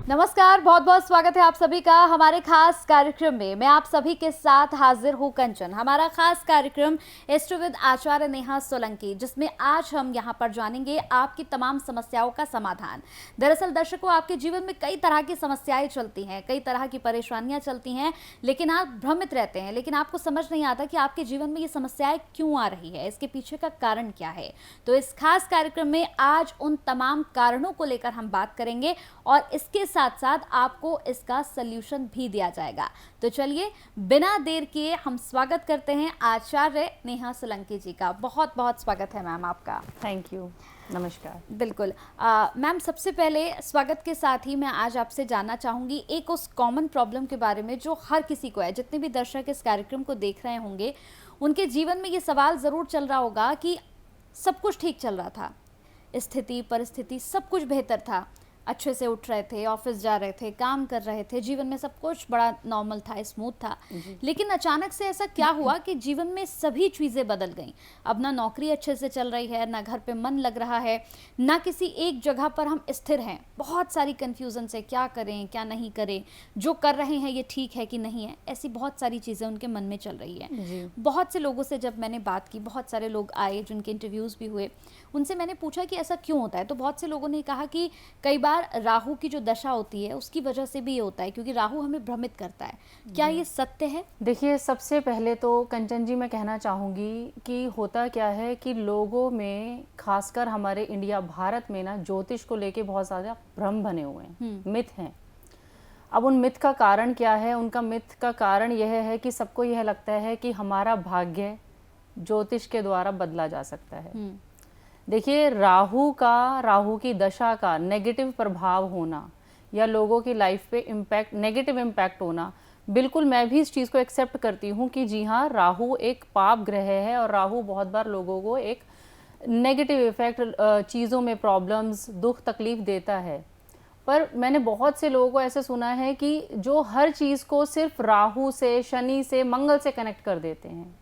नमस्कार, बहुत बहुत स्वागत है आप सभी का हमारे खास कार्यक्रम में। मैं आप सभी के साथ हाजिर हूँ कंचन। हमारा खास कार्यक्रम एस्ट्रो विद आचार्य नेहा सोलंकी, जिसमें आज हम यहाँ पर जानेंगे आपकी तमाम समस्याओं का समाधान। दरअसल दर्शकों, आपके जीवन में कई तरह की समस्याएं चलती हैं, कई तरह की परेशानियां चलती हैं, लेकिन आप भ्रमित रहते हैं, लेकिन आपको समझ नहीं आता कि आपके जीवन में ये समस्याएं क्यों आ रही है, इसके पीछे का कारण क्या है। तो इस खास कार्यक्रम में आज उन तमाम कारणों को लेकर हम बात करेंगे और इसके साथ साथ आपको इसका सल्यूशन भी दिया जाएगा। तो चलिए बिना देर किए हम स्वागत करते हैं आचार्य नेहा सोलंकी जी का। बहुत बहुत स्वागत है मैम आपका। थैंक यू, नमस्कार। बिल्कुल मैम, सबसे पहले स्वागत के साथ ही मैं आज आपसे जानना चाहूँगी एक उस कॉमन प्रॉब्लम के बारे में जो हर किसी को है। जितने भी दर्शक इस कार्यक्रम को देख रहे होंगे उनके जीवन में ये सवाल ज़रूर चल रहा होगा कि सब कुछ ठीक चल रहा था, स्थिति परिस्थिति सब कुछ बेहतर था, अच्छे से उठ रहे थे, ऑफिस जा रहे थे, काम कर रहे थे, जीवन में सब कुछ बड़ा नॉर्मल था, स्मूथ था, लेकिन अचानक से ऐसा क्या हुआ कि जीवन में सभी चीज़ें बदल गईं। अब ना नौकरी अच्छे से चल रही है, ना घर पे मन लग रहा है, ना किसी एक जगह पर हम स्थिर हैं। बहुत सारी कन्फ्यूज़न से क्या करें क्या नहीं करें, जो कर रहे हैं ये ठीक है कि नहीं है, ऐसी बहुत सारी चीज़ें उनके मन में चल रही हैं। बहुत से लोगों से जब मैंने बात की, बहुत सारे लोग आए जिनके इंटरव्यूज़ भी हुए, उनसे मैंने पूछा कि ऐसा क्यों होता है। तो बहुत से लोगों ने कहा कि कई बार राहु की जो दशा होती है उसकी वजह से भी ये होता है, क्योंकि राहु हमें भ्रमित करता है। क्या ये सत्य है? देखिए, सबसे पहले तो कंचन जी मैं कहना चाहूँगी कि होता क्या है कि लोगों में, खासकर हमारे इंडिया भारत में ना, ज्योतिष को लेके बहुत ज़्यादा भ्रम बने हुए हैं, मिथ हैं। अब उन मिथ का कारण क्या है? उनका मिथ का कारण यह है कि सबको यह लगता है कि हमारा भाग्य ज्योतिष के द्वारा बदला जा सकता है। देखिए, राहु की दशा का नेगेटिव प्रभाव होना या लोगों की लाइफ पे इम्पैक्ट, नेगेटिव इम्पैक्ट होना, बिल्कुल मैं भी इस चीज़ को एक्सेप्ट करती हूँ कि जी हाँ, राहु एक पाप ग्रह है और राहु बहुत बार लोगों को एक नेगेटिव इफेक्ट, चीज़ों में प्रॉब्लम्स, दुख तकलीफ देता है। पर मैंने बहुत से लोगों को ऐसे सुना है कि जो हर चीज़ को सिर्फ राहु से, शनि से, मंगल से कनेक्ट कर देते हैं।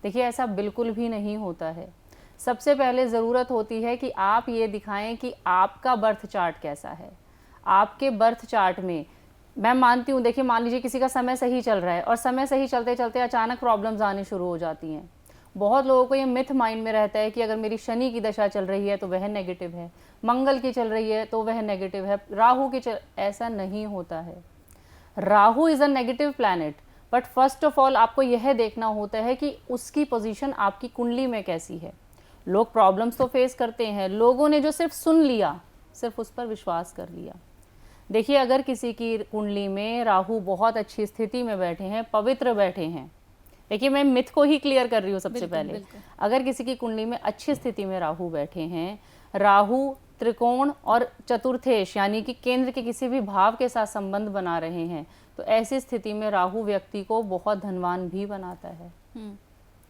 देखिए, ऐसा बिल्कुल भी नहीं होता है। सबसे पहले ज़रूरत होती है कि आप ये दिखाएं कि आपका बर्थ चार्ट कैसा है। आपके बर्थ चार्ट में, मैं मानती हूँ, देखिए मान लीजिए किसी का समय सही चल रहा है और समय सही चलते चलते अचानक प्रॉब्लम्स आने शुरू हो जाती हैं। बहुत लोगों को ये मिथ माइंड में रहता है कि अगर मेरी शनि की दशा चल रही है तो वह नेगेटिव है, मंगल की चल रही है तो वह नेगेटिव है, राहु की ऐसा नहीं होता है। Rahu is a negative planet, but first of all आपको यह देखना होता है कि उसकी पोजीशन आपकी कुंडली में कैसी है। लोग प्रॉब्लम्स तो फेस करते हैं, लोगों ने जो सिर्फ सुन लिया, सिर्फ उस पर विश्वास कर लिया। देखिए, अगर किसी की कुंडली में राहु बहुत अच्छी स्थिति में बैठे हैं, पवित्र बैठे हैं, देखिए मैं मिथ को ही क्लियर कर रही हूँ सबसे पहले। अगर किसी की कुंडली में अच्छी स्थिति में राहु बैठे हैं, राहु त्रिकोण और चतुर्थेश यानी कि केंद्र के किसी भी भाव के साथ संबंध बना रहे हैं, तो ऐसी स्थिति में राहु व्यक्ति को बहुत धनवान भी बनाता है,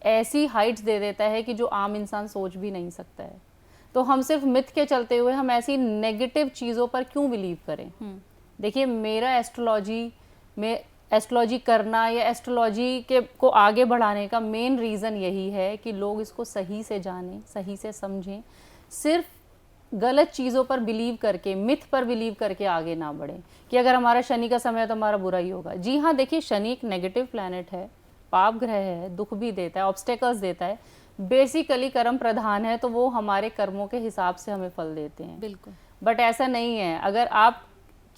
ऐसी हाइट्स दे देता है कि जो आम इंसान सोच भी नहीं सकता है। तो हम सिर्फ मिथ के चलते हुए हम ऐसी नेगेटिव चीज़ों पर क्यों बिलीव करें? देखिए, मेरा एस्ट्रोलॉजी करना या एस्ट्रोलॉजी के को आगे बढ़ाने का मेन रीज़न यही है कि लोग इसको सही से जानें, सही से समझें, सिर्फ गलत चीज़ों पर बिलीव करके, मिथ पर बिलीव करके आगे ना बढ़ें कि अगर हमारा शनि का समय है तो हमारा बुरा ही होगा। जी हाँ, देखिए, शनि एक नेगेटिव प्लैनेट है, पाप ग्रह है, दुख भी देता है, ऑब्स्टेकल्स देता है, बेसिकली कर्म प्रधान है, तो वो हमारे कर्मों के हिसाब से हमें फल देते हैं। बिल्कुल। बट ऐसा नहीं है। अगर आप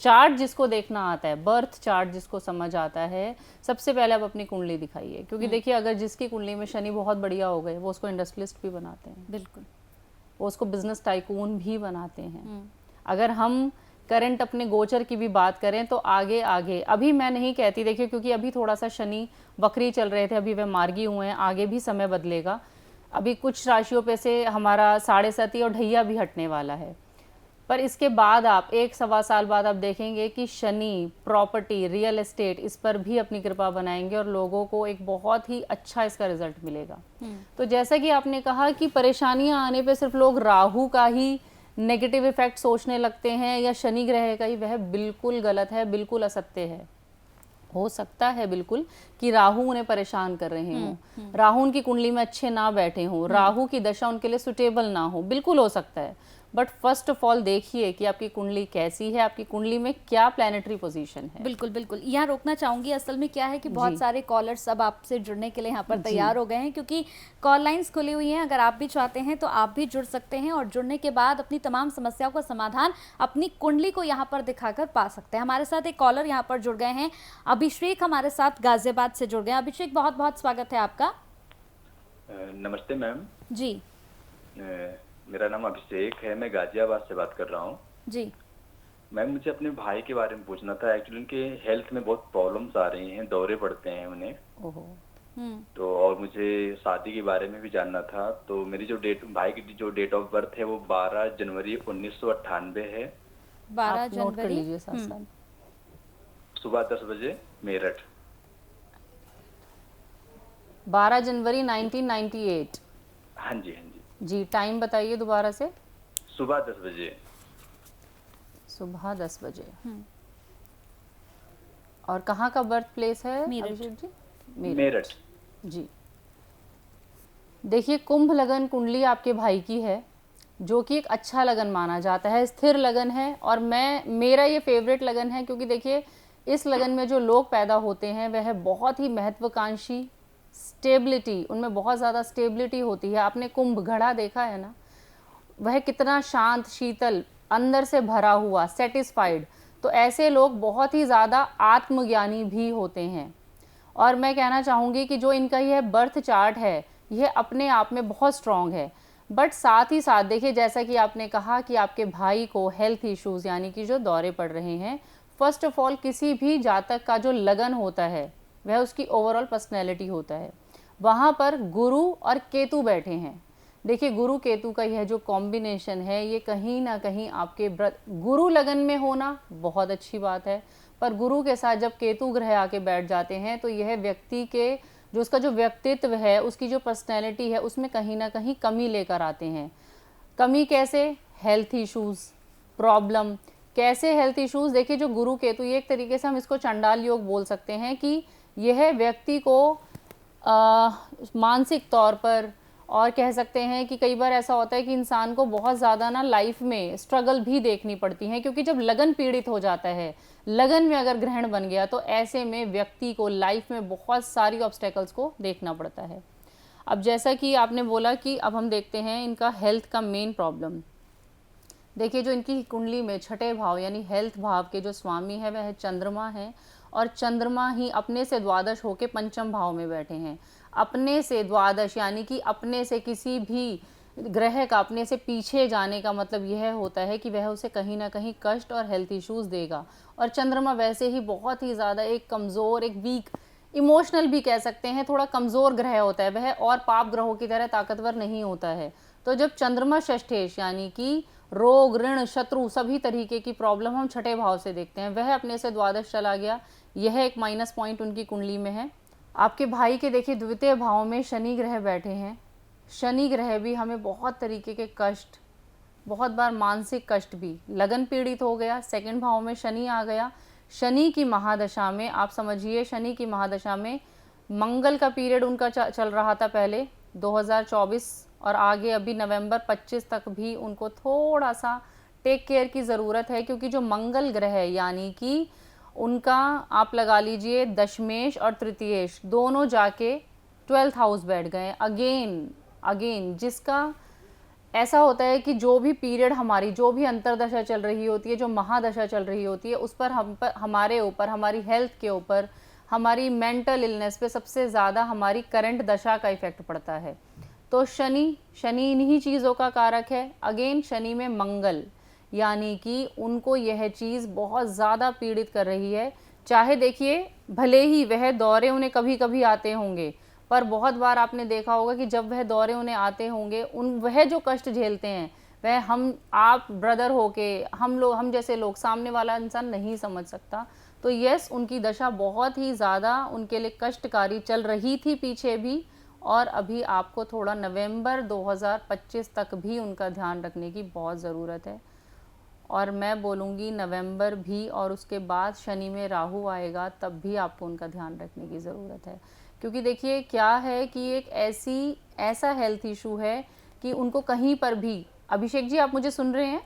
चार्ट जिसको देखना आता है, बर्थ चार्ट जिसको समझ आता है, सबसे पहले आप अपनी कुंडली दिखाइए, क्योंकि देखिए, अगर जिसकी कुंडली में शनि बहुत बढ़िया हो गए, वो उसको इंडस्ट्रियलिस्ट भी बनाते हैं। बिल्कुल। वो उसको बिजनेस टाइकून भी बनाते हैं। अगर हम करंट अपने गोचर की भी बात करें तो आगे आगे, अभी मैं नहीं कहती, देखिए क्योंकि अभी थोड़ा सा शनि वक्री चल रहे थे, अभी वह मार्गी हुए हैं, आगे भी समय बदलेगा। अभी कुछ राशियों पे से हमारा 7.5 और ढैया भी हटने वाला है, पर इसके बाद आप 1-1.25 साल बाद आप देखेंगे कि शनि प्रॉपर्टी, रियल एस्टेट, इस पर भी अपनी कृपा बनाएंगे और लोगों को एक बहुत ही अच्छा इसका रिजल्ट मिलेगा। तो जैसा कि आपने कहा कि परेशानियां आने पे सिर्फ लोग राहु का ही नेगेटिव इफेक्ट सोचने लगते हैं या शनि ग्रह का ही, वह बिल्कुल गलत है, बिल्कुल असत्य है। हो सकता है बिल्कुल कि राहु उन्हें परेशान कर रहे हों, राहु उनकी कुंडली में अच्छे ना बैठे हों, राहु की दशा उनके लिए सुटेबल ना हो, बिल्कुल हो सकता है। बट फर्स्ट ऑफ ऑल देखिए कि आपकी कुंडली कैसी है, आपकी कुंडली में क्या प्लैनेटरी पोजीशन है। बिल्कुल बिल्कुल, यहाँ रोकना चाहूंगी। असल में क्या है कि बहुत सारे कॉलर्स अब आपसे जुड़ने के लिए यहाँ पर तैयार हो गए हैं, क्योंकि कॉल लाइंस खुली हुई हैं। अगर आप भी चाहते हैं तो आप भी जुड़ सकते हैं, और जुड़ने के बाद अपनी तमाम समस्याओं का समाधान अपनी कुंडली को यहाँ पर दिखाकर पा सकते हैं। हमारे साथ एक कॉलर यहाँ पर जुड़ गए हैं, अभिषेक हमारे साथ गाजियाबाद से जुड़ गए हैं। अभिषेक, बहुत बहुत स्वागत है आपका। नमस्ते मैम जी। मेरा नाम अभिषेक है, मैं गाजियाबाद से बात कर रहा हूँ। जी मैम, मुझे अपने भाई के बारे में पूछना था। एक्चुअली उनके हेल्थ में बहुत प्रॉब्लम्स आ रही हैं, दौरे पड़ते हैं उन्हें। ओहो। तो और मुझे शादी के बारे में भी जानना था। तो मेरी जो भाई की जो डेट ऑफ बर्थ है वो 12 जनवरी 1998 है। 12 आप नोट कर जनवरी लीजिए साथ साथ। सुबह 10 बजे, मेरठ। 12 जनवरी 1998। हाँ जी, हाँ जी। जी, टाइम बताइए दोबारा से। सुबह 10 बजे। सुबह 10 बजे। और कहाँ का बर्थ प्लेस है अभिषेक जी? मेरठ। जी, देखिए कुंभ लगन कुंडली आपके भाई की है, जो कि एक अच्छा लगन माना जाता है, स्थिर लगन है। और मेरा ये फेवरेट लगन है, क्योंकि देखिए इस लगन में जो लोग पैदा होते हैं वह बहुत ही महत्वाकांक्षी, स्टेबिलिटी, उनमें बहुत ज़्यादा स्टेबिलिटी होती है। आपने कुंभ घड़ा देखा है ना, वह कितना शांत, शीतल, अंदर से भरा हुआ, सेटिस्फाइड। तो ऐसे लोग बहुत ही ज़्यादा आत्मज्ञानी भी होते हैं। और मैं कहना चाहूँगी कि जो इनका यह बर्थ चार्ट है यह अपने आप में बहुत स्ट्रॉन्ग है। बट साथ ही साथ देखिए, जैसा कि आपने कहा कि आपके भाई को हेल्थ इश्यूज़ यानी कि जो दौरे पड़ रहे हैं, फर्स्ट ऑफ ऑल किसी भी जातक का जो लगन होता है वह उसकी ओवरऑल पर्सनैलिटी होता है। वहाँ पर गुरु और केतु बैठे हैं। देखिए गुरु केतु का यह जो कॉम्बिनेशन है ये कहीं ना कहीं आपके गुरु लगन में होना बहुत अच्छी बात है, पर गुरु के साथ जब केतु ग्रह आके बैठ जाते हैं तो यह व्यक्ति के जो उसका जो व्यक्तित्व है, उसकी जो पर्सनैलिटी है, उसमें कहीं ना कहीं कमी लेकर आते हैं। कमी कैसे? Health issues, problem. कैसे हेल्थ इश्यूज़? देखिए जो गुरु केतु, ये एक तरीके से हम इसको चंडाल योग बोल सकते हैं कि यह व्यक्ति को मानसिक तौर पर, और कह सकते हैं कि कई बार ऐसा होता है कि इंसान को बहुत ज़्यादा ना लाइफ में स्ट्रगल भी देखनी पड़ती है, क्योंकि जब लगन पीड़ित हो जाता है, लगन में अगर ग्रहण बन गया, तो ऐसे में व्यक्ति को लाइफ में बहुत सारी ऑब्स्टेकल्स को देखना पड़ता है। अब जैसा कि आपने बोला कि अब हम देखते हैं इनका हेल्थ का मेन प्रॉब्लम। देखिए जो इनकी कुंडली में छठे भाव यानी हेल्थ भाव के जो स्वामी है वह चंद्रमा है, और चंद्रमा ही अपने से द्वादश होके पंचम भाव में बैठे हैं। अपने से द्वादश यानी कि अपने से किसी भी ग्रह का अपने से पीछे जाने का मतलब यह होता है कि वह उसे कहीं ना कहीं कष्ट और हेल्थ इश्यूज़ देगा। और चंद्रमा वैसे ही बहुत ही ज़्यादा एक कमज़ोर, एक वीक, इमोशनल भी कह सकते हैं, थोड़ा कमज़ोर ग्रह होता है वह, और पाप ग्रहों की तरह ताकतवर नहीं होता है। तो जब चंद्रमा षष्ठेश यानी कि रोग, ऋण, शत्रु, सभी तरीके की प्रॉब्लम हम छठे भाव से देखते हैं, वह अपने से द्वादश चला गया, यह एक माइनस पॉइंट उनकी कुंडली में है। आपके भाई के देखिए द्वितीय भाव में शनि ग्रह बैठे हैं। शनि ग्रह भी हमें बहुत तरीके के कष्ट, बहुत बार मानसिक कष्ट भी, लगन पीड़ित हो गया, सेकंड भाव में शनि आ गया। शनि की महादशा में आप समझिए, शनि की महादशा में मंगल का पीरियड उनका चल रहा था पहले 2024, और आगे अभी नवंबर 25 तक भी उनको थोड़ा सा टेक केयर की ज़रूरत है, क्योंकि जो मंगल ग्रह यानी कि उनका आप लगा लीजिए दशमेश और तृतीयेश दोनों जाके 12th हाउस बैठ गए अगेन, जिसका ऐसा होता है कि जो भी पीरियड हमारी, जो भी अंतरदशा चल रही होती है, जो महादशा चल रही होती है, उस पर हमारे ऊपर, हमारी हेल्थ के ऊपर, हमारी मेंटल इलनेस पे सबसे ज़्यादा हमारी करंट दशा का इफेक्ट पड़ता है। तो शनि इन्हीं चीज़ों का कारक है। अगेन शनि में मंगल, यानी कि उनको यह चीज़ बहुत ज़्यादा पीड़ित कर रही है। चाहे देखिए भले ही वह दौरे उन्हें कभी कभी आते होंगे, पर बहुत बार आपने देखा होगा कि जब वह दौरे उन्हें आते होंगे, वह जो कष्ट झेलते हैं वह आप ब्रदर होके, हम जैसे लोग, सामने वाला इंसान नहीं समझ सकता। तो यस, उनकी दशा बहुत ही ज़्यादा उनके लिए कष्टकारी चल रही थी पीछे भी, और अभी आपको थोड़ा नवंबर 2025 तक भी उनका ध्यान रखने की बहुत ज़रूरत है। और मैं बोलूँगी नवंबर भी, और उसके बाद शनि में राहु आएगा तब भी आपको उनका ध्यान रखने की ज़रूरत है। क्योंकि देखिए क्या है कि एक ऐसा हेल्थ इशू है कि उनको कहीं पर भी अभिषेक जी, आप मुझे सुन रहे हैं?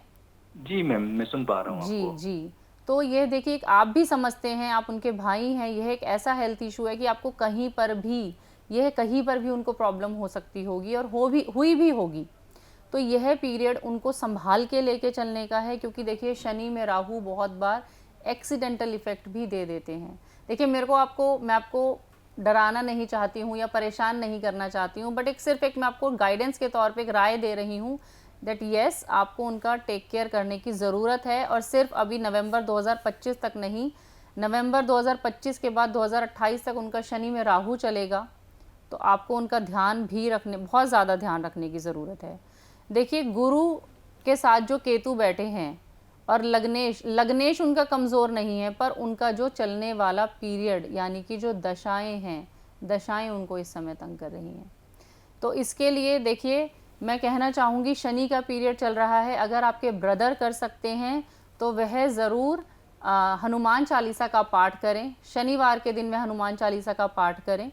जी मैम, मैं सुन पा रहा हूँ जी आपको। जी। तो ये देखिए, आप भी समझते हैं, आप उनके भाई हैं, यह एक ऐसा हेल्थ इशू है कि आपको कहीं पर भी, यह कहीं पर भी उनको प्रॉब्लम हो सकती होगी और हुई भी होगी। तो यह पीरियड उनको संभाल के लेके चलने का है, क्योंकि देखिए शनि में राहु बहुत बार एक्सीडेंटल इफेक्ट भी दे देते हैं। देखिए मैं आपको डराना नहीं चाहती हूँ या परेशान नहीं करना चाहती हूँ, बट सिर्फ मैं आपको गाइडेंस के तौर पे एक राय दे रही हूँ दैट यस, आपको उनका टेक केयर करने की ज़रूरत है। और सिर्फ अभी नवंबर 2025 तक नहीं, नवंबर 2025 के बाद 2028 तक उनका शनि में राहु चलेगा, तो आपको उनका बहुत ज़्यादा ध्यान रखने की ज़रूरत है। देखिए, गुरु के साथ जो केतु बैठे हैं और लग्नेश उनका कमज़ोर नहीं है, पर उनका जो चलने वाला पीरियड यानी कि जो दशाएं हैं, दशाएं उनको इस समय तंग कर रही हैं। तो इसके लिए देखिए, मैं कहना चाहूँगी, शनि का पीरियड चल रहा है, अगर आपके ब्रदर कर सकते हैं तो वह ज़रूर हनुमान चालीसा का पाठ करें। शनिवार के दिन में हनुमान चालीसा का पाठ करें।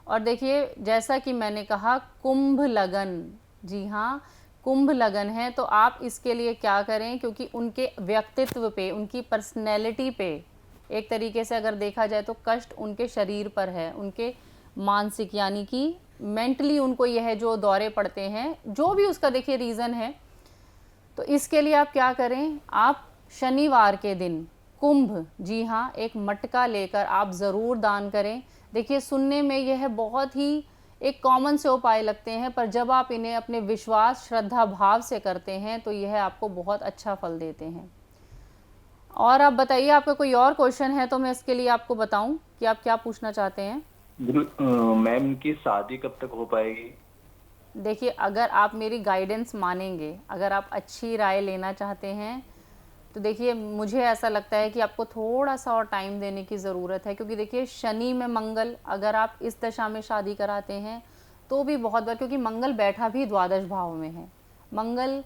और देखिए, जैसा कि मैंने कहा, कुंभ लगन, जी हाँ, कुंभ लगन है, तो आप इसके लिए क्या करें, क्योंकि उनके व्यक्तित्व पे, उनकी पर्सनैलिटी पे एक तरीके से अगर देखा जाए तो कष्ट उनके शरीर पर है, उनके मानसिक यानी कि मेंटली उनको यह जो दौरे पड़ते हैं, जो भी उसका देखिए रीज़न है। तो इसके लिए आप क्या करें, आप शनिवार के दिन कुंभ, जी हाँ, एक मटका लेकर आप ज़रूर दान करें। देखिए, सुनने में यह बहुत ही एक कॉमन से उपाय लगते हैं, पर जब आप इन्हें अपने विश्वास, श्रद्धा भाव से करते हैं तो यह आपको बहुत अच्छा फल देते हैं। और आप बताइए, आपका कोई और क्वेश्चन है तो मैं इसके लिए आपको बताऊं कि आप क्या पूछना चाहते हैं। मैम की शादी कब तक हो पाएगी? देखिए, अगर आप मेरी गाइडेंस मानेंगे, अगर आप अच्छी राय लेना चाहते हैं, तो देखिए मुझे ऐसा लगता है कि आपको थोड़ा सा और टाइम देने की ज़रूरत है, क्योंकि देखिए शनि में मंगल, अगर आप इस दशा में शादी कराते हैं तो भी बहुत बार, क्योंकि मंगल बैठा भी द्वादश भाव में है, मंगल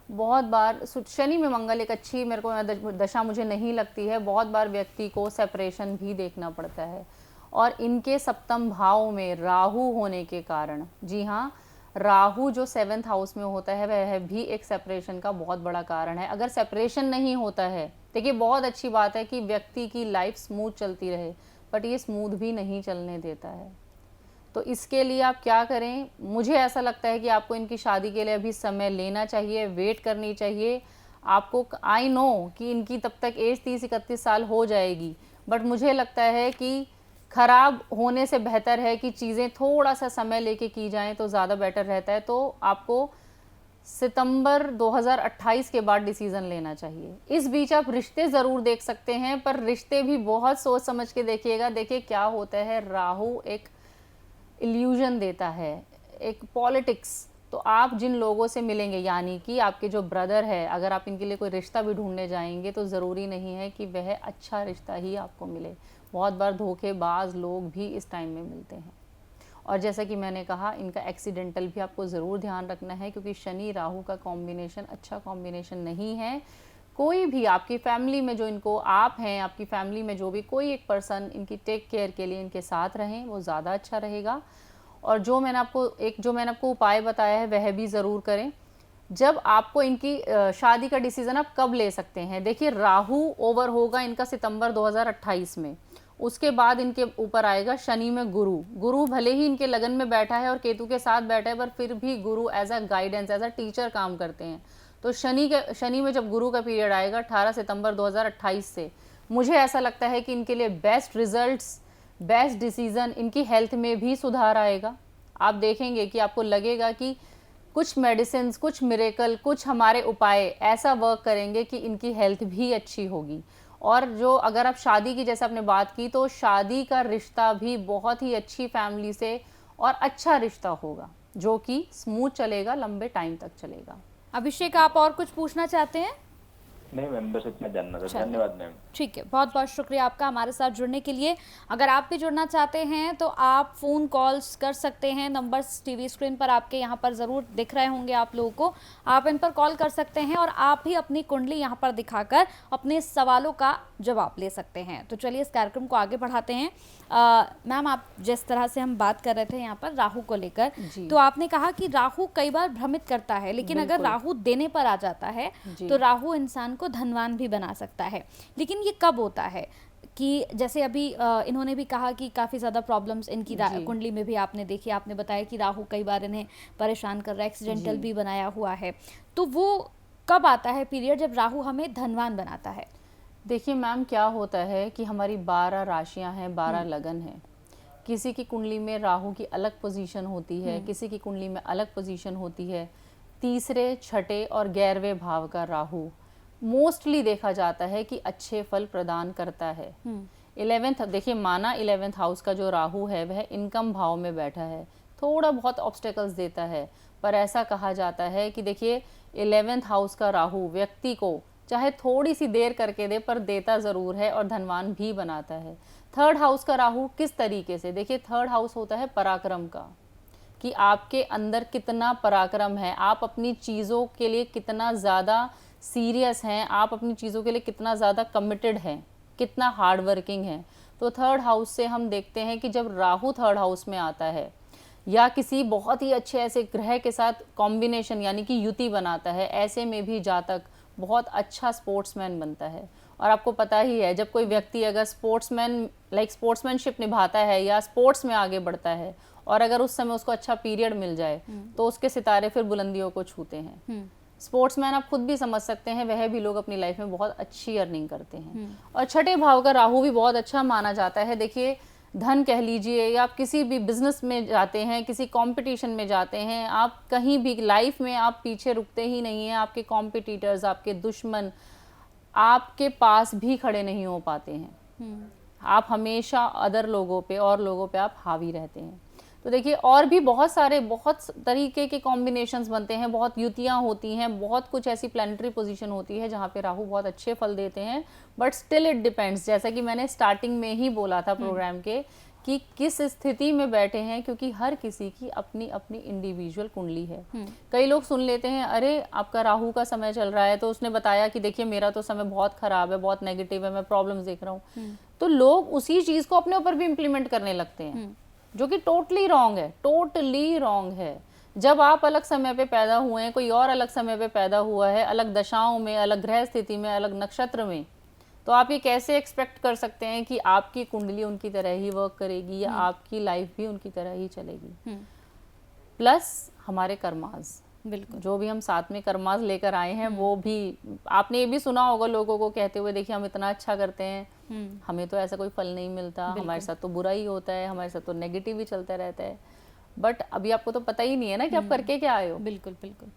बहुत बार, शनि में मंगल एक अच्छी मेरे को दशा मुझे नहीं लगती है। बहुत बार व्यक्ति को सेपरेशन भी देखना पड़ता है। और इनके सप्तम भाव में राहु होने के कारण, जी हाँ, राहु जो 7th हाउस में होता है वह भी एक सेपरेशन का बहुत बड़ा कारण है। अगर सेपरेशन नहीं होता है, देखिए बहुत अच्छी बात है कि व्यक्ति की लाइफ स्मूथ चलती रहे, बट ये स्मूथ भी नहीं चलने देता है। तो इसके लिए आप क्या करें, मुझे ऐसा लगता है कि आपको इनकी शादी के लिए अभी समय लेना चाहिए, वेट करनी चाहिए। आपको, आई नो कि इनकी तब तक एज 30-31 साल हो जाएगी, बट मुझे लगता है कि ख़राब होने से बेहतर है कि चीज़ें थोड़ा सा समय लेके की जाएं तो ज़्यादा बेटर रहता है। तो आपको सितंबर 2028 के बाद डिसीज़न लेना चाहिए। इस बीच आप रिश्ते ज़रूर देख सकते हैं, पर रिश्ते भी बहुत सोच समझ के देखिएगा। देखिए क्या होता है, राहु एक इल्यूजन देता है, एक पॉलिटिक्स। तो आप जिन लोगों से मिलेंगे, यानी कि आपके जो ब्रदर है, अगर आप इनके लिए कोई रिश्ता भी ढूंढने जाएंगे तो ज़रूरी नहीं है कि वह अच्छा रिश्ता ही आपको मिले। बहुत बार धोखेबाज लोग भी इस टाइम में मिलते हैं। और जैसा कि मैंने कहा, इनका एक्सीडेंटल भी आपको ज़रूर ध्यान रखना है, क्योंकि शनि राहु का कॉम्बिनेशन अच्छा कॉम्बिनेशन नहीं है। कोई भी आपकी फैमिली में जो इनको, आप हैं, आपकी फैमिली में जो भी कोई एक पर्सन इनकी टेक केयर के लिए इनके साथ रहें, वो ज़्यादा अच्छा रहेगा। और जो मैंने आपको उपाय बताया है वह भी ज़रूर करें। जब आपको इनकी शादी का डिसीज़न आप कब ले सकते हैं, देखिए राहु ओवर होगा इनका सितंबर 2028 में, उसके बाद इनके ऊपर आएगा शनि में गुरु भले ही इनके लगन में बैठा है और केतु के साथ बैठा है, पर फिर भी guru as a guidance, as a teacher काम करते हैं। तो शनि में जब गुरु का पीरियड आएगा 18 सितंबर 2028 से, मुझे ऐसा लगता है कि इनके लिए बेस्ट रिजल्ट्स, बेस्ट डिसीज़न, इनकी हेल्थ में भी सुधार आएगा। आप देखेंगे कि आपको लगेगा कि कुछ मेडिसिन, कुछ मिरेकल, कुछ हमारे उपाय ऐसा वर्क करेंगे कि इनकी हेल्थ भी अच्छी होगी। और जो अगर आप शादी की, जैसे आपने बात की, तो शादी का रिश्ता भी बहुत ही अच्छी फैमिली से और अच्छा रिश्ता होगा, जो कि स्मूथ चलेगा, लंबे टाइम तक चलेगा। अभिषेक, आप और कुछ पूछना चाहते हैं? नहीं मैम, बस इतना जानना था। चलिए। धन्यवाद मैम। ठीक है, बहुत बहुत शुक्रिया आपका हमारे साथ जुड़ने के लिए। अगर आप भी जुड़ना चाहते हैं तो आप फ़ोन कॉल्स कर सकते हैं। नंबर्स टीवी स्क्रीन पर आपके यहाँ पर ज़रूर दिख रहे होंगे आप लोगों को, आप इन पर कॉल कर सकते हैं और आप भी अपनी कुंडली यहाँ पर दिखाकर अपने सवालों का जवाब ले सकते हैं। तो चलिए इस कार्यक्रम को आगे बढ़ाते हैं। मैम, आप जिस तरह से हम बात कर रहे थे यहाँ पर राहु को लेकर, तो आपने कहा कि राहु कई बार भ्रमित करता है, लेकिन अगर राहु देने पर आ जाता है तो राहु इंसान को धनवान भी बना सकता है। लेकिन ये कब होता है कि जैसे अभी इन्होंने भी कहा कि काफ़ी ज़्यादा प्रॉब्लम्स इनकी कुंडली में भी आपने देखी, आपने बताया कि राहु कई बार इन्हें परेशान कर रहा है, एक्सीडेंटल भी बनाया हुआ है। तो वो कब आता है पीरियड जब राहु हमें धनवान बनाता है? देखिए मैम, क्या होता है कि हमारी 12 राशियां हैं, 12 लगन हैं। किसी की कुंडली में राहु की अलग पोजीशन होती है, किसी की कुंडली में अलग पोजीशन होती है। तीसरे, छठे और 11वें भाव का राहु मोस्टली देखा जाता है कि अच्छे फल प्रदान करता है। 11th, देखिए माना 11th हाउस का जो राहु है वह इनकम भाव में बैठा है, थोड़ा बहुत ऑब्स्टेकल्स देता है, पर ऐसा कहा जाता है कि देखिए 11th हाउस का राहु व्यक्ति को चाहे थोड़ी सी देर करके दे पर देता ज़रूर है और धनवान भी बनाता है। 3rd हाउस का राहु किस तरीके से, देखिए 3rd हाउस होता है पराक्रम का, कि आपके अंदर कितना पराक्रम है, आप अपनी चीज़ों के लिए कितना ज़्यादा सीरियस हैं, आप अपनी चीज़ों के लिए कितना ज़्यादा कमिटेड हैं, कितना हार्ड वर्किंग है। तो 3rd हाउस से हम देखते हैं कि जब राहु 3rd हाउस में आता है या किसी बहुत ही अच्छे ऐसे ग्रह के साथ कॉम्बिनेशन यानी कि युति बनाता है, ऐसे में भी जातक बहुत अच्छा स्पोर्ट्समैन बनता है। और आपको पता ही है, जब कोई व्यक्ति अगर स्पोर्ट्समैनशिप निभाता है या स्पोर्ट्स में आगे बढ़ता है और अगर उस समय उसको अच्छा पीरियड मिल जाए तो उसके सितारे फिर बुलंदियों को छूते हैं। स्पोर्ट्समैन आप खुद भी समझ सकते हैं, वह भी लोग अपनी लाइफ में बहुत अच्छी अर्निंग करते हैं। और छठे भाव का राहु भी बहुत अच्छा माना जाता है। देखिए धन कह लीजिए, या आप किसी भी बिजनेस में जाते हैं, किसी कंपटीशन में जाते हैं, आप कहीं भी लाइफ में आप पीछे रुकते ही नहीं हैं। आपके कॉम्पिटिटर्स, आपके दुश्मन आपके पास भी खड़े नहीं हो पाते हैं। आप हमेशा अदर लोगों पे और लोगों पे आप हावी रहते हैं। तो देखिए और भी बहुत तरीके के कॉम्बिनेशंस बनते हैं, बहुत युतियाँ होती हैं, बहुत कुछ ऐसी प्लानिटरी पोजीशन होती है जहाँ पे राहु बहुत अच्छे फल देते हैं। बट स्टिल इट डिपेंड्स, जैसा कि मैंने स्टार्टिंग में ही बोला था प्रोग्राम के, कि किस स्थिति में बैठे हैं, क्योंकि हर किसी की अपनी अपनी इंडिविजुअल कुंडली है। कई लोग सुन लेते हैं, अरे आपका राहु का समय चल रहा है, तो उसने बताया कि देखिए मेरा तो समय बहुत खराब है, बहुत नेगेटिव है, मैं प्रॉब्लम्स देख रहा हूँ। तो लोग उसी चीज़ को अपने ऊपर भी इम्प्लीमेंट करने लगते हैं, जो कि टोटली रॉन्ग है। जब आप अलग समय पे पैदा हुए हैं, कोई और अलग समय पे पैदा हुआ है, अलग दशाओं में, अलग ग्रह स्थिति में, अलग नक्षत्र में, तो आप ये कैसे एक्सपेक्ट कर सकते हैं कि आपकी कुंडली उनकी तरह ही वर्क करेगी या आपकी लाइफ भी उनकी तरह ही चलेगी। प्लस हमारे कर्माज, बिल्कुल जो भी हम साथ में कर्माज लेकर आए हैं, वो भी आपने ये भी सुना होगा लोगों को कहते हुए, देखिए हम इतना अच्छा करते हैं, हमें तो ऐसा कोई फल नहीं मिलता, हमारे साथ तो बुरा ही होता है, हमारे साथ तो नेगेटिव ही चलता रहता है। बट अभी आपको तो पता ही नहीं है ना कि आप करके क्या आए हो। बिल्कुल बिल्कुल।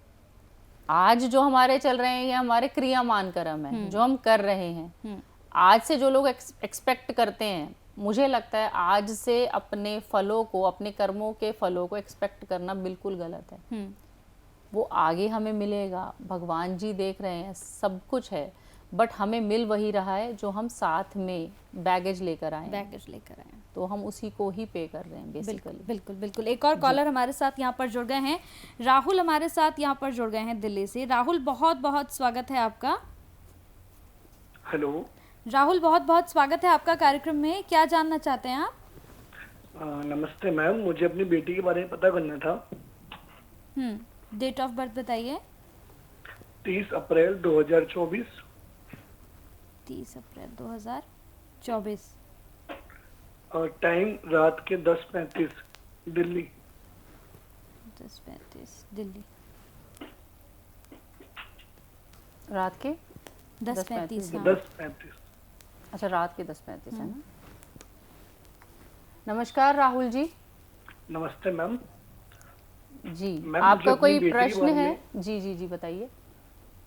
आज जो हमारे चल रहे हैं ये हमारे क्रियामान कर्म है, जो हम कर रहे हैं। आज से जो लोग एक्सपेक्ट करते हैं, मुझे लगता है आज से अपने फलों को, अपने कर्मों के फलों को एक्सपेक्ट करना बिल्कुल गलत है। वो आगे हमें मिलेगा, भगवान जी देख रहे हैं, सब कुछ है, बट हमें मिल वही रहा है जो हम साथ में बैगेज लेकर आए, तो हम उसी को ही पे कर रहे हैं बेसिकली। बिल्कुल बिल्कुल। एक और कॉलर हमारे साथ यहाँ पर जुड़ गए हैं, राहुल हमारे साथ यहाँ पर जुड़ गए हैं दिल्ली से। राहुल, बहुत बहुत स्वागत है आपका। हेलो राहुल, बहुत बहुत स्वागत है आपका कार्यक्रम में। क्या जानना चाहते हैं आप? नमस्ते मैम, मुझे अपनी बेटी के बारे में पता करना था। डेट ऑफ बर्थ बताइए। 30 अप्रैल 2024। 30 अप्रैल 2024। और टाइम रात के 10:35 दिल्ली। 10:35 दिल्ली। रात के 10:35। 10:35। अच्छा, रात के 10:35 है ना। नमस्कार राहुल जी। नमस्ते मैम। जी, मैम, आपका कोई प्रश्न है? जी जी जी बताइए।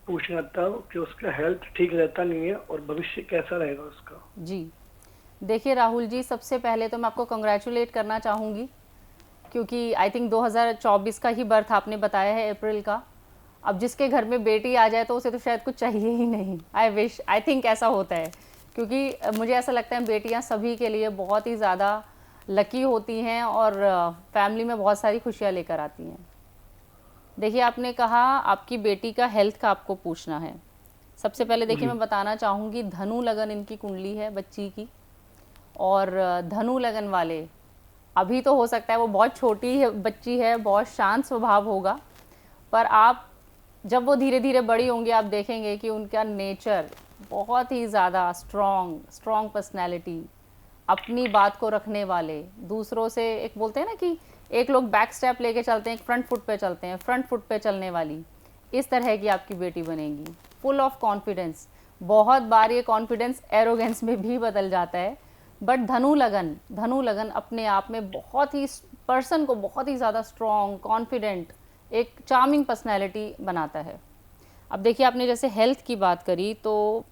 पूछना था कि उसका हेल्थ ठीक रहता नहीं है और भविष्य कैसा रहेगा उसका। जी देखिए राहुल जी, सबसे पहले तो मैं आपको कंग्रेचुलेट करना चाहूँगी, क्योंकि आई थिंक 2024 का ही बर्थ आपने बताया है, अप्रैल का। अब जिसके घर में बेटी आ जाए तो उसे तो शायद कुछ चाहिए ही नहीं। आई थिंक ऐसा होता है, क्योंकि मुझे ऐसा लगता है बेटियां सभी के लिए बहुत ही ज़्यादा लकी होती हैं और फैमिली में बहुत सारी खुशियां लेकर आती हैं। देखिए, आपने कहा आपकी बेटी का हेल्थ का आपको पूछना है। सबसे पहले देखिए, मैं बताना चाहूँगी धनु लगन इनकी कुंडली है बच्ची की, और धनु लगन वाले अभी तो हो सकता है वो बहुत छोटी है बच्ची है, बहुत शांत स्वभाव होगा, पर आप जब वो धीरे धीरे बड़ी होंगी आप देखेंगे कि उनका नेचर बहुत ही ज़्यादा स्ट्रॉन्ग पर्सनैलिटी, अपनी बात को रखने वाले, दूसरों से एक बोलते हैं ना कि एक लोग बैक स्टेप लेके चलते हैं, एक फ्रंट फुट पे चलते हैं, फ्रंट फुट पे चलने वाली, इस तरह की आपकी बेटी बनेगी। Full of confidence. बहुत बार ये कॉन्फिडेंस एरोगेंस में भी बदल जाता है, बट धनु लगन अपने आप में बहुत ही पर्सन को बहुत ही ज़्यादा स्ट्रॉन्ग, कॉन्फिडेंट, एक चार्मिंग पर्सनैलिटी बनाता है। अब देखिए, आपने जैसे हेल्थ की बात करी तो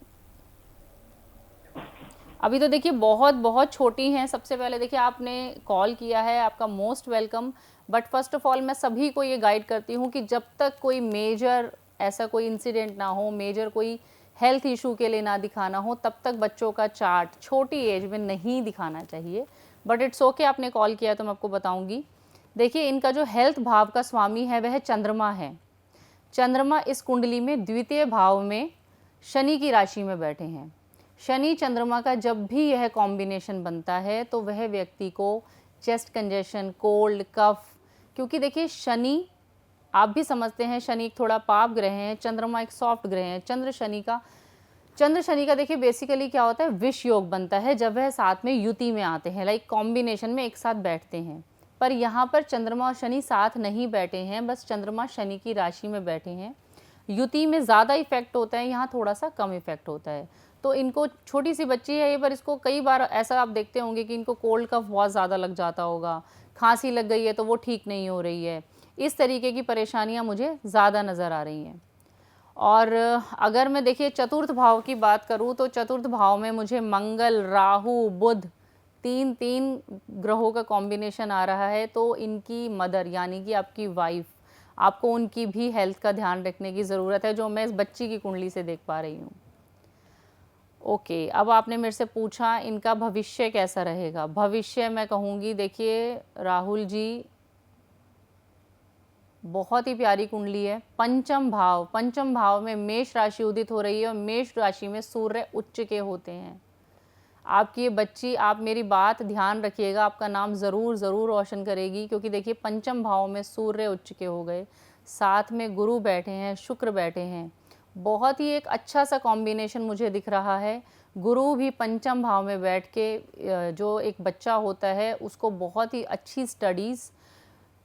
अभी तो देखिए बहुत छोटी हैं। सबसे पहले देखिए, आपने कॉल किया है, आपका most welcome, but first of all मैं सभी को ये गाइड करती हूँ कि जब तक कोई मेजर ऐसा कोई इंसिडेंट ना हो, मेजर कोई हेल्थ इशू के लिए ना दिखाना हो, तब तक बच्चों का चार्ट छोटी एज में नहीं दिखाना चाहिए। बट इट्स ओके, आपने कॉल किया तो मैं आपको बताऊँगी। देखिए, इनका जो हेल्थ भाव का स्वामी है वह चंद्रमा है। चंद्रमा इस कुंडली में द्वितीय भाव में शनि की राशि में बैठे हैं। शनि चंद्रमा का जब भी यह कॉम्बिनेशन बनता है तो वह व्यक्ति को चेस्ट कंजेशन, कोल्ड, कफ, क्योंकि देखिए शनि आप भी समझते हैं शनि एक थोड़ा पाप ग्रह है, चंद्रमा एक सॉफ्ट ग्रह है। चंद्र शनि का देखिए बेसिकली क्या होता है, विष योग बनता है जब वह साथ में युति में आते हैं, लाइक कॉम्बिनेशन में एक साथ बैठते हैं। पर यहाँ पर चंद्रमा और शनि साथ नहीं बैठे हैं, बस चंद्रमा शनि की राशि में बैठे हैं। युति में ज़्यादा इफेक्ट होता है, यहाँ थोड़ा सा कम इफेक्ट होता है। तो इनको, छोटी सी बच्ची है ये, पर इसको कई बार ऐसा आप देखते होंगे कि इनको कोल्ड कफ बहुत ज़्यादा लग जाता होगा, खांसी लग गई है तो वो ठीक नहीं हो रही है, इस तरीके की परेशानियां मुझे ज़्यादा नज़र आ रही हैं। और अगर मैं देखिए चतुर्थ भाव की बात करूं तो चतुर्थ भाव में मुझे मंगल, राहु, बुध, तीन ग्रहों का कॉम्बिनेशन आ रहा है। तो इनकी मदर यानी कि आपकी वाइफ, आपको उनकी भी हेल्थ का ध्यान रखने की ज़रूरत है, जो मैं इस बच्ची की कुंडली से देख पा रही हूँ। ओके, अब आपने मेरे से पूछा इनका भविष्य कैसा रहेगा। भविष्य मैं कहूँगी, देखिए राहुल जी बहुत ही प्यारी कुंडली है। पंचम भाव में मेष राशि उदित हो रही है और मेष राशि में सूर्य उच्च के होते हैं। आपकी ये बच्ची, आप मेरी बात ध्यान रखिएगा, आपका नाम ज़रूर रोशन करेगी, क्योंकि देखिए पंचम भाव में सूर्य उच्च के हो गए, साथ में गुरु बैठे हैं, शुक्र बैठे हैं। बहुत ही एक अच्छा सा कॉम्बिनेशन मुझे दिख रहा है। गुरु भी पंचम भाव में बैठ के जो एक बच्चा होता है उसको बहुत ही अच्छी स्टडीज़,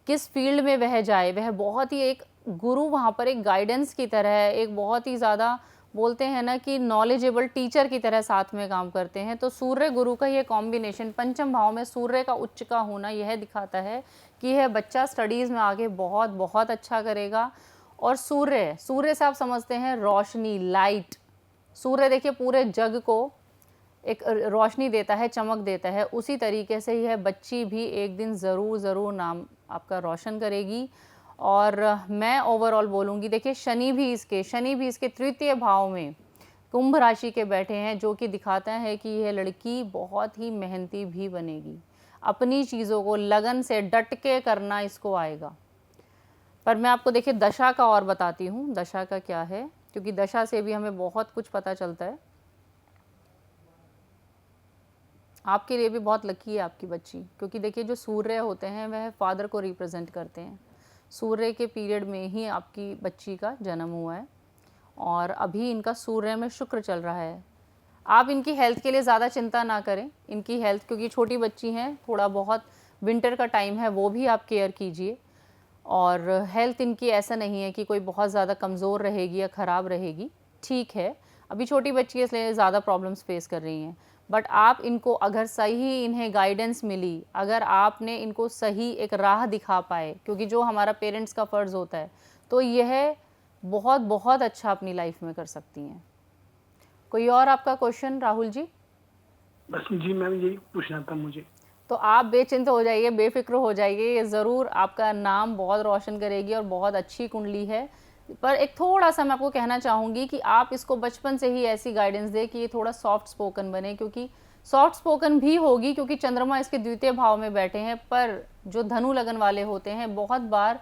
किस फील्ड में वह जाए, वह बहुत ही एक गुरु वहाँ पर एक गाइडेंस की तरह है, एक बहुत ही ज़्यादा बोलते हैं ना कि नॉलेजेबल टीचर की तरह साथ में काम करते हैं। तो सूर्य गुरु का ये कॉम्बिनेशन, पंचम भाव में सूर्य का उच्च का होना, यह दिखाता है कि यह बच्चा स्टडीज़ में आगे बहुत अच्छा करेगा। और सूर्य से आप समझते हैं रोशनी, लाइट। सूर्य देखिए पूरे जग को एक रोशनी देता है, चमक देता है। उसी तरीके से यह बच्ची भी एक दिन ज़रूर नाम आपका रोशन करेगी। और मैं ओवरऑल बोलूँगी, देखिए शनि भी इसके तृतीय भाव में कुंभ राशि के बैठे हैं, जो कि दिखाता है कि यह लड़की बहुत ही मेहनती भी बनेगी। अपनी चीज़ों को लगन से डट के करना इसको आएगा। पर मैं आपको देखिए दशा का और बताती हूँ, दशा का क्या है, क्योंकि दशा से भी हमें बहुत कुछ पता चलता है। आपके लिए भी बहुत लकी है आपकी बच्ची, क्योंकि देखिए जो सूर्य होते हैं वह फादर को रिप्रेजेंट करते हैं। सूर्य के पीरियड में ही आपकी बच्ची का जन्म हुआ है और अभी इनका सूर्य में शुक्र चल रहा है। आप इनकी हेल्थ के लिए ज़्यादा चिंता ना करें। इनकी हेल्थ, क्योंकि छोटी बच्ची हैं, थोड़ा बहुत विंटर का टाइम है, वो भी आप केयर कीजिए। और हेल्थ इनकी ऐसा नहीं है कि कोई बहुत ज़्यादा कमज़ोर रहेगी या ख़राब रहेगी, ठीक है। अभी छोटी बच्ची है इसलिए ज़्यादा प्रॉब्लम्स फेस कर रही हैं, बट आप इनको अगर सही इन्हें गाइडेंस मिली, अगर आपने इनको सही एक राह दिखा पाए, क्योंकि जो हमारा पेरेंट्स का फ़र्ज़ होता है, तो यह बहुत अच्छा अपनी लाइफ में कर सकती हैं। कोई और आपका क्वेश्चन राहुल जी? बस जी मैम यही पूछना था मुझे। तो आप बेचिंत हो जाइए, बेफिक्र हो जाइए, ये ज़रूर आपका नाम बहुत रोशन करेगी और बहुत अच्छी कुंडली है। पर एक थोड़ा सा मैं आपको कहना चाहूँगी कि आप इसको बचपन से ही ऐसी गाइडेंस दें कि ये थोड़ा सॉफ्ट स्पोकन बने, क्योंकि सॉफ्ट स्पोकन भी होगी क्योंकि चंद्रमा इसके द्वितीय भाव में बैठे हैं, पर जो धनु लगन वाले होते हैं बहुत बार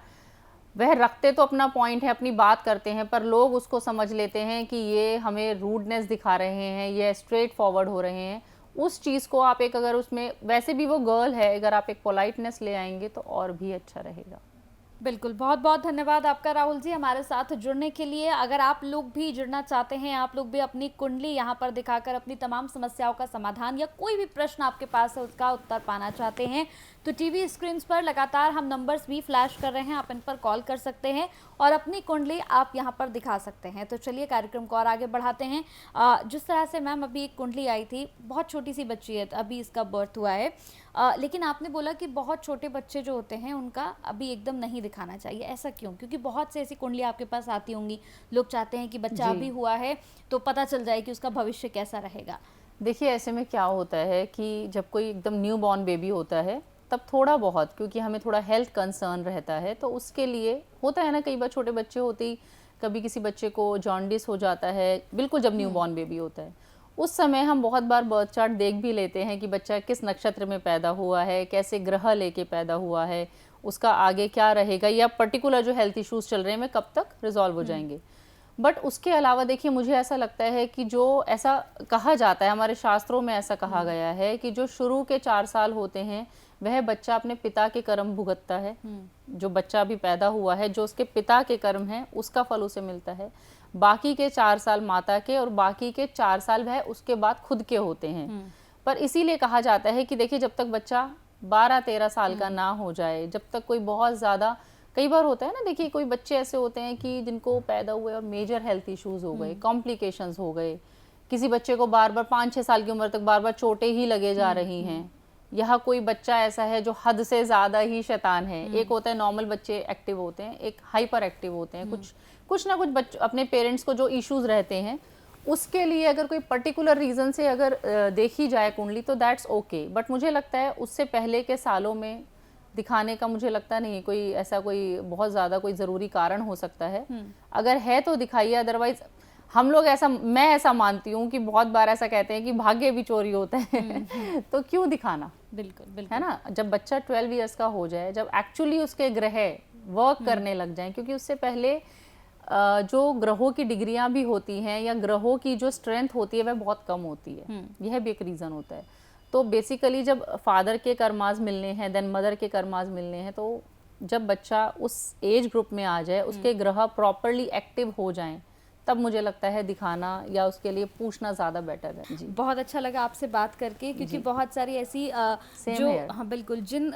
वह रखते तो अपना पॉइंट है, अपनी बात करते हैं, पर लोग उसको समझ लेते हैं कि ये हमें रूडनेस दिखा रहे हैं, ये स्ट्रेट फॉरवर्ड हो रहे हैं। उस चीज़ को आप एक, अगर उसमें वैसे भी वो गर्ल है, अगर आप एक पोलाइटनेस ले आएंगे तो और भी अच्छा रहेगा। बिल्कुल, बहुत बहुत धन्यवाद आपका राहुल जी हमारे साथ जुड़ने के लिए। अगर आप लोग भी जुड़ना चाहते हैं, आप लोग भी अपनी कुंडली यहाँ पर दिखाकर अपनी तमाम समस्याओं का समाधान या कोई भी प्रश्न आपके पास है उसका उत्तर पाना चाहते हैं, तो टीवी स्क्रीन पर लगातार हम नंबर्स भी फ्लैश कर रहे हैं, आप इन पर कॉल कर सकते हैं और अपनी कुंडली आप यहाँ पर दिखा सकते हैं। तो चलिए कार्यक्रम को और आगे बढ़ाते हैं। जिस तरह से मैम अभी एक कुंडली आई थी, बहुत छोटी सी बच्ची है, अभी इसका बर्थ हुआ है, लेकिन आपने बोला कि बहुत छोटे बच्चे जो होते हैं उनका अभी एकदम नहीं दिखाना चाहिए, ऐसा क्यों? क्योंकि बहुत से ऐसी कुंडली आपके पास आती होंगी, लोग चाहते हैं कि बच्चा अभी हुआ है तो पता चल जाए कि उसका भविष्य कैसा रहेगा। देखिए ऐसे में क्या होता है कि जब कोई एकदम न्यू बॉर्न बेबी होता है तब थोड़ा बहुत, क्योंकि हमें थोड़ा हेल्थ कंसर्न रहता है, तो उसके लिए होता है ना, कई बार छोटे बच्चे होते ही कभी किसी बच्चे को जॉन्डिस हो जाता है, बिल्कुल जब न्यू बॉर्न बेबी होता है उस समय हम बहुत बार बर्थ चार्ट देख भी लेते हैं कि बच्चा किस नक्षत्र में पैदा हुआ है, कैसे ग्रह लेके पैदा हुआ है, उसका आगे क्या रहेगा, या पर्टिकुलर जो हेल्थ इश्यूज चल रहे हैं में कब तक रिजॉल्व हो जाएंगे। बट उसके अलावा देखिए मुझे ऐसा लगता है कि जो ऐसा कहा जाता है, हमारे शास्त्रों में ऐसा कहा गया है कि जो शुरू के 4 साल होते हैं वह बच्चा अपने पिता के कर्म भुगतता है। जो बच्चा अभी पैदा हुआ है, जो उसके पिता के कर्म हैं उसका फल उसे मिलता है। बाकी के 4 साल माता के और बाकी के 4 साल वह उसके बाद खुद के होते हैं। पर इसीलिए कहा जाता है कि देखिए जब तक बच्चा 12-13 साल का ना हो जाए, जब तक कोई बहुत ज़्यादा, कई बार होता है ना, देखिए कोई बच्चे ऐसे होते हैं कि जिनको पैदा हुए और मेजर हेल्थ इश्यूज हो गए, कॉम्प्लिकेशंस हो गए, किसी बच्चे को बार बार 5-6 साल की उम्र तक बार बार चोटें ही लगे जा रही हैं, यहाँ कोई बच्चा ऐसा है जो हद से ज़्यादा ही शैतान है। एक होता है नॉर्मल बच्चे एक्टिव होते हैं, एक हाइपर एक्टिव होते हैं, कुछ ना कुछ बच्चे अपने पेरेंट्स को जो इश्यूज रहते हैं उसके लिए अगर कोई पर्टिकुलर रीज़न से अगर देखी जाए कुंडली तो दैट्स ओके। बट मुझे लगता है उससे पहले के सालों में दिखाने का मुझे लगता नहीं कोई ऐसा कोई बहुत ज़्यादा कोई ज़रूरी कारण हो सकता है। अगर है तो दिखाइए, अदरवाइज हम लोग ऐसा, मैं ऐसा मानती हूँ कि बहुत बार ऐसा कहते हैं कि भाग्य भी चोरी होता है तो क्यों दिखाना। बिल्कुल बिल्कुल है ना, जब बच्चा 12 इयर्स का हो जाए, जब एक्चुअली उसके ग्रह वर्क करने लग जाएं, क्योंकि उससे पहले जो ग्रहों की डिग्रियां भी होती हैं या ग्रहों की जो स्ट्रेंथ होती है वह बहुत कम होती है, यह भी एक रीज़न होता है। तो बेसिकली जब फादर के कर्माज मिलने हैं, देन मदर के कर्माज मिलने हैं, तो जब बच्चा उस एज ग्रुप में आ जाए, उसके ग्रह प्रॉपरली एक्टिव हो जाएं, तब मुझे लगता है दिखाना या उसके लिए पूछना ज़्यादा बेटर है। जी, बहुत अच्छा लगा आपसे बात करके, क्योंकि बहुत सारी ऐसी जो हाँ बिल्कुल जिन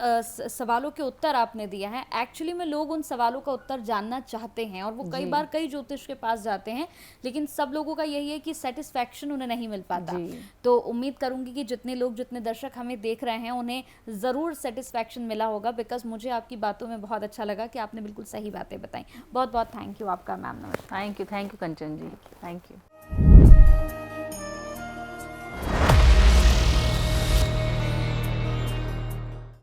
सवालों के उत्तर आपने दिया है, एक्चुअली में लोग उन सवालों का उत्तर जानना चाहते हैं और वो कई बार कई ज्योतिष के पास जाते हैं, लेकिन सब लोगों का यही है कि सेटिस्फैक्शन उन्हें नहीं मिल पाता। तो उम्मीद करूंगी कि जितने लोग, जितने दर्शक हमें देख रहे हैं उन्हें ज़रूर सेटिस्फैक्शन मिला होगा, बिकॉज मुझे आपकी बातों में बहुत अच्छा लगा कि आपने बिल्कुल सही बातें बताई। बहुत बहुत थैंक यू आपका मैम। नमस्कार। Thank you Kanchan ji, thank you.